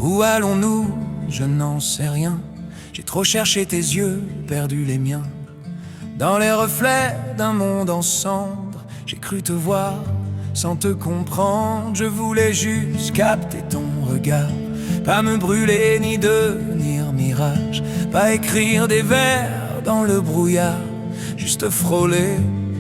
Où allons-nous? Je n'en sais rien. J'ai trop cherché tes yeux, perdu les miens. Dans les reflets d'un monde en cendres, j'ai cru te voir sans te comprendre. Je voulais juste capter ton regard, pas me brûler ni devenir mirage, pas écrire des vers dans le brouillard, juste frôler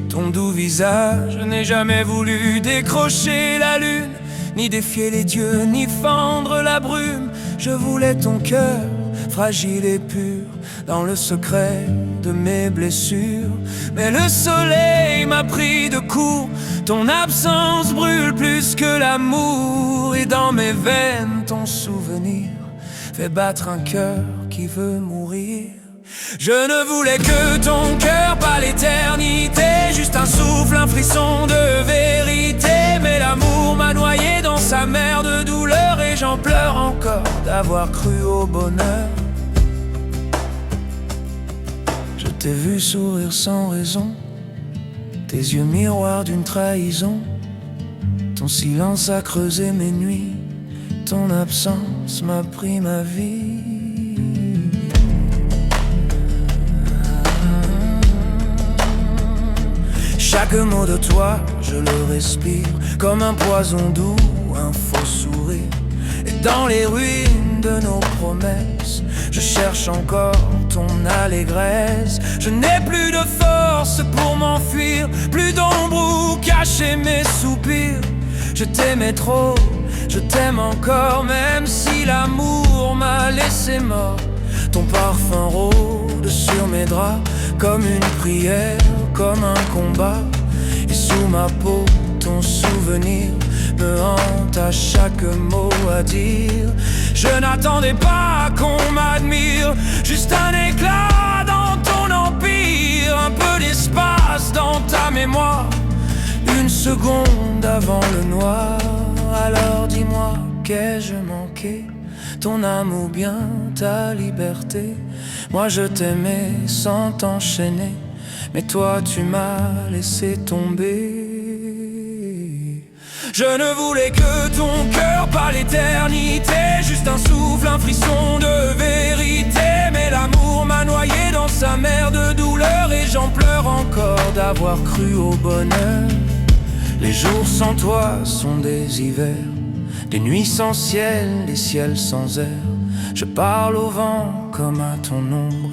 ton doux visage. Je n'ai jamais voulu décrocher la lune, ni défier les dieux, ni fendre la brume. Je voulais ton cœur, fragile et pur, dans le secret de mes blessures. Mais le soleil m'a pris de court, ton absence brûle plus que l'amour. Et dans mes veines, ton souvenir fait battre un cœur qui veut mourir. Je ne voulais que ton cœur, pas l'éternité, juste un souffle, un frisson de vérité. Mais l'amour m'a noyé dans sa mer de douleur, et j'en pleure encore d'avoir cru au bonheur. Je t'ai vu sourire sans raison, tes yeux miroirs d'une trahison. Ton silence a creusé mes nuits, ton absence m'a pris ma vie. Chaque mot de toi, je le respire comme un poison doux, un faux sourire. Et dans les ruines de nos promesses, je cherche encore ton allégresse. Je n'ai plus de force pour m'enfuir, plus d'ombre où cacher mes soupirs. Je t'aimais trop, je t'aime encore, même si l'amour m'a laissé mort. Ton parfum rôde sur mes draps, comme une prière, comme un combat. Et sous ma peau, ton souvenir me hante à chaque mot à dire. Je n'attendais pas qu'on m'admire, juste un éclat dans ton empire, un peu d'espace dans ta mémoire, une seconde avant le noir. Alors dis-moi, qu'ai-je manqué? Ton âme ou bien ta liberté? Moi je t'aimais sans t'enchaîner, mais toi tu m'as laissé tomber. Je ne voulais que ton cœur, pas l'éternité, juste un souffle, un frisson de vérité. Mais l'amour m'a noyé dans sa mer de douleur, et j'en pleure encore d'avoir cru au bonheur. Les jours sans toi sont des hivers, des nuits sans ciel, des ciels sans air. Je parle au vent comme à ton ombre,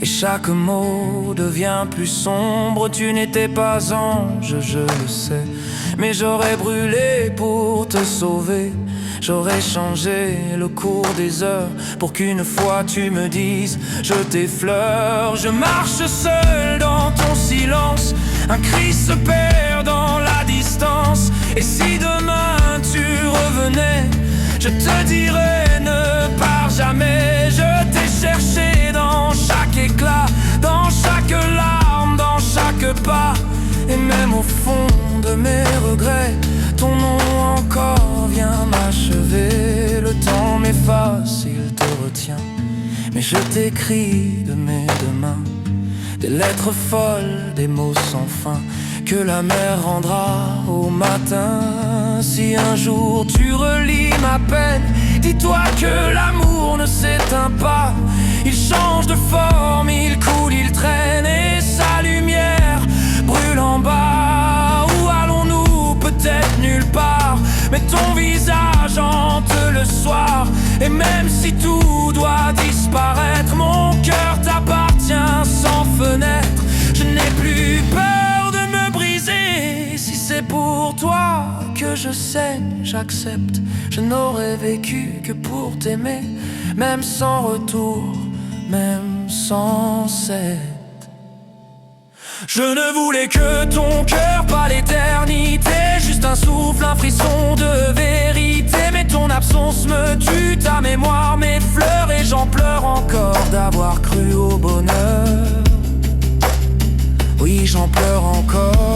et chaque mot devient plus sombre. Tu n'étais pas ange, je le sais, mais j'aurais brûlé pour te sauver. J'aurais changé le cours des heures pour qu'une fois tu me dises je t'effleure. Je marche seul dans ton silence, un cri se perd dans la distance. Et si demain tu revenais, je te dirais ne pars jamais. Je t'ai cherché dans chaque éclat, dans chaque larme, dans chaque pas. Et même au fond de mes regrets, ton nom encore vient m'achever. Le temps m'efface, il te retient, mais je t'écris de mes deux mains des lettres folles, des mots sans fin, que la mer rendra au matin. Si un jour tu relis ma peine, dis-toi que l'amour ne s'éteint pas. Il change de forme, il coule, il traîne, et sa lumière brûle en bas. Où allons-nous? Peut-être nulle part, mais ton visage hante le soir. Et même si tout doit disparaître, mon cœur t'appartient sans fenêtre. Je n'ai plus peur de me briser. Si c'est pour toi que je saigne, j'accepte. Je n'aurais vécu que pour t'aimer, même sans retour, même sans cesse. Je ne voulais que ton cœur, pas l'éternité, juste un souffle, un frisson de vérité. Mais ton absence me tue, ta mémoire m'effleure, et j'en pleure encore d'avoir cru au bonheur. Oui, j'en pleure encore.